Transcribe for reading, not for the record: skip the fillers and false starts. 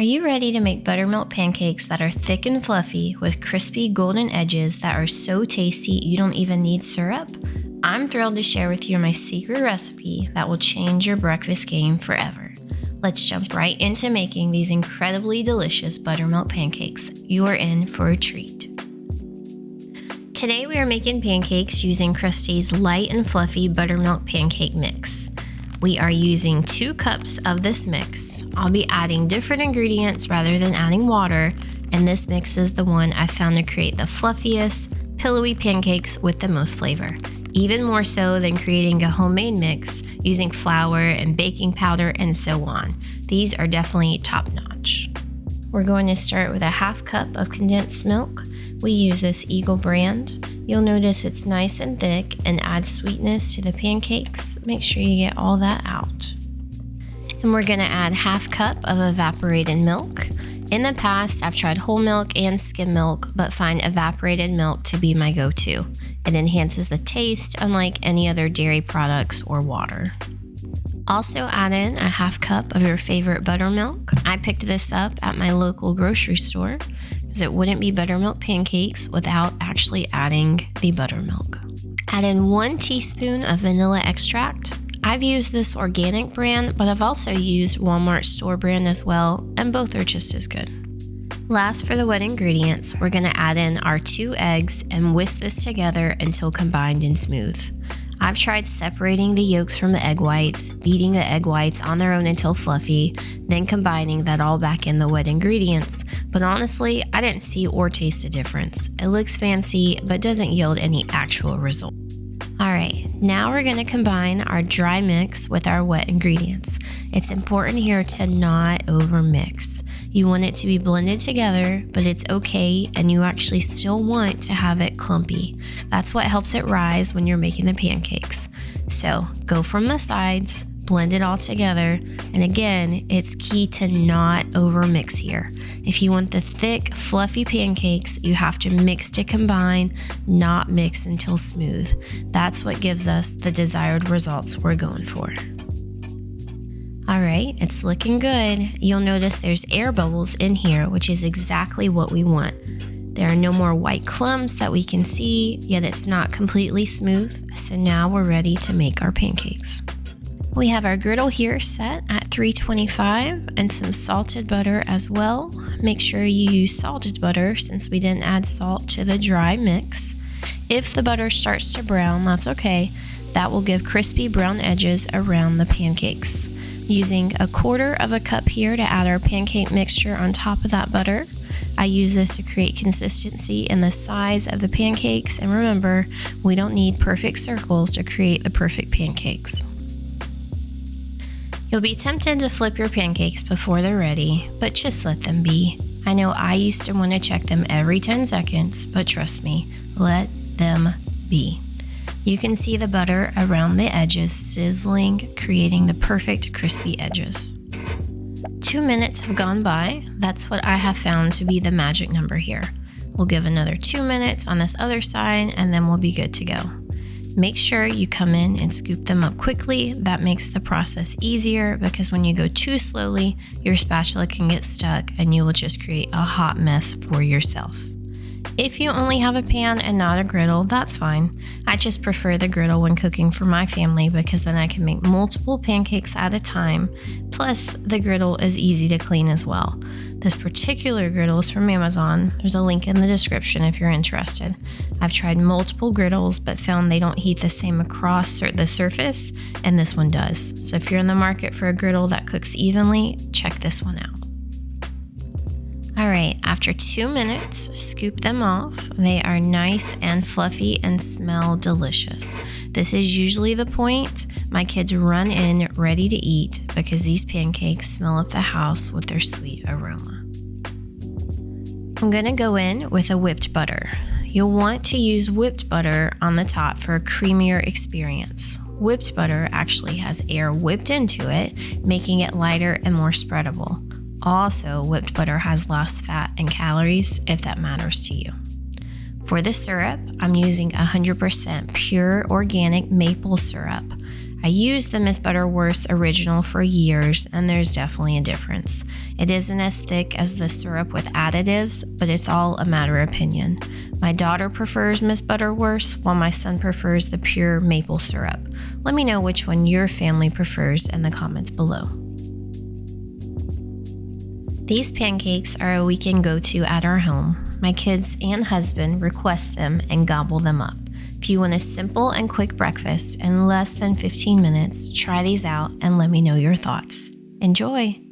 you ready to make buttermilk pancakes that are thick and fluffy with crispy golden edges that are so tasty you don't even need syrup? I'm thrilled to share with you my secret recipe that will change your breakfast game forever. Let's jump right into making these incredibly delicious buttermilk pancakes. You are in for a treat. Today we are making pancakes using Krusteaz light and fluffy buttermilk pancake mix. We are using 2 cups of this mix. I'll be adding different ingredients rather than adding water, and this mix is the one I found to create the fluffiest, pillowy pancakes with the most flavor, even more so than creating a homemade mix using flour and baking powder and so on. These are definitely top notch. We're going to start with a 1/2 cup of condensed milk. We use this Eagle brand. You'll notice it's nice and thick and adds sweetness to the pancakes. Make sure you get all that out. And we're gonna add 1/2 cup of evaporated milk. In the past, I've tried whole milk and skim milk, but find evaporated milk to be my go-to. It enhances the taste, unlike any other dairy products or water. Also add in a 1/2 cup of your favorite buttermilk. I picked this up at my local grocery store because it wouldn't be buttermilk pancakes without actually adding the buttermilk. Add in 1 teaspoon of vanilla extract. I've used this organic brand, but I've also used Walmart store brand as well, and both are just as good. Last, for the wet ingredients, we're gonna add in our 2 eggs and whisk this together until combined and smooth. I've tried separating the yolks from the egg whites, beating the egg whites on their own until fluffy, then combining that all back in the wet ingredients. But honestly, I didn't see or taste a difference. It looks fancy, but doesn't yield any actual result. Alright, now we're going to combine our dry mix with our wet ingredients. It's important here to not over mix. You want it to be blended together, but it's okay, and you actually still want to have it clumpy. That's what helps it rise when you're making the pancakes. So go from the sides, blend it all together, and again, it's key to not over mix here. If you want the thick, fluffy pancakes, you have to mix to combine, not mix until smooth. That's what gives us the desired results we're going for. Alright, it's looking good. You'll notice there's air bubbles in here, which is exactly what we want. There are no more white clumps that we can see, yet it's not completely smooth, so now we're ready to make our pancakes. We have our griddle here set at 325 and some salted butter as well. Make sure you use salted butter since we didn't add salt to the dry mix. If the butter starts to brown, that's okay. That will give crispy brown edges around the pancakes. Using 1/4 cup here to add our pancake mixture on top of that butter. I use this to create consistency in the size of the pancakes, and remember, we don't need perfect circles to create the perfect pancakes. You'll be tempted to flip your pancakes before they're ready, but just let them be. I know I used to want to check them every 10 seconds, but trust me, let them be. You can see the butter around the edges sizzling, creating the perfect crispy edges. 2 minutes have gone by. That's what I have found to be the magic number here. We'll give another 2 minutes on this other side, and then we'll be good to go. Make sure you come in and scoop them up quickly. That makes the process easier because when you go too slowly, your spatula can get stuck and you will just create a hot mess for yourself. If you only have a pan and not a griddle, that's fine. I just prefer the griddle when cooking for my family because then I can make multiple pancakes at a time. Plus, the griddle is easy to clean as well. This particular griddle is from Amazon. There's a link in the description if you're interested. I've tried multiple griddles but found they don't heat the same across the surface, and this one does. So if you're in the market for a griddle that cooks evenly, check this one out. Alright, after 2 minutes, scoop them off. They are nice and fluffy and smell delicious. This is usually the point my kids run in ready to eat because these pancakes smell up the house with their sweet aroma. I'm going to go in with a whipped butter. You'll want to use whipped butter on the top for a creamier experience. Whipped butter actually has air whipped into it, making it lighter and more spreadable. Also, whipped butter has less fat and calories if that matters to you. For the syrup, I'm using 100% pure organic maple syrup. I I used the Miss Butterworth's original for years, and there's definitely a difference. It isn't as thick as the syrup with additives, but it's all a matter of opinion. My daughter prefers Miss Butterworth's, while my son prefers the pure maple syrup. Let me know which one your family prefers in the comments below. These pancakes are a weekend go-to at our home. My kids and husband request them and gobble them up. If you want a simple and quick breakfast in less than 15 minutes, try these out and let me know your thoughts. Enjoy!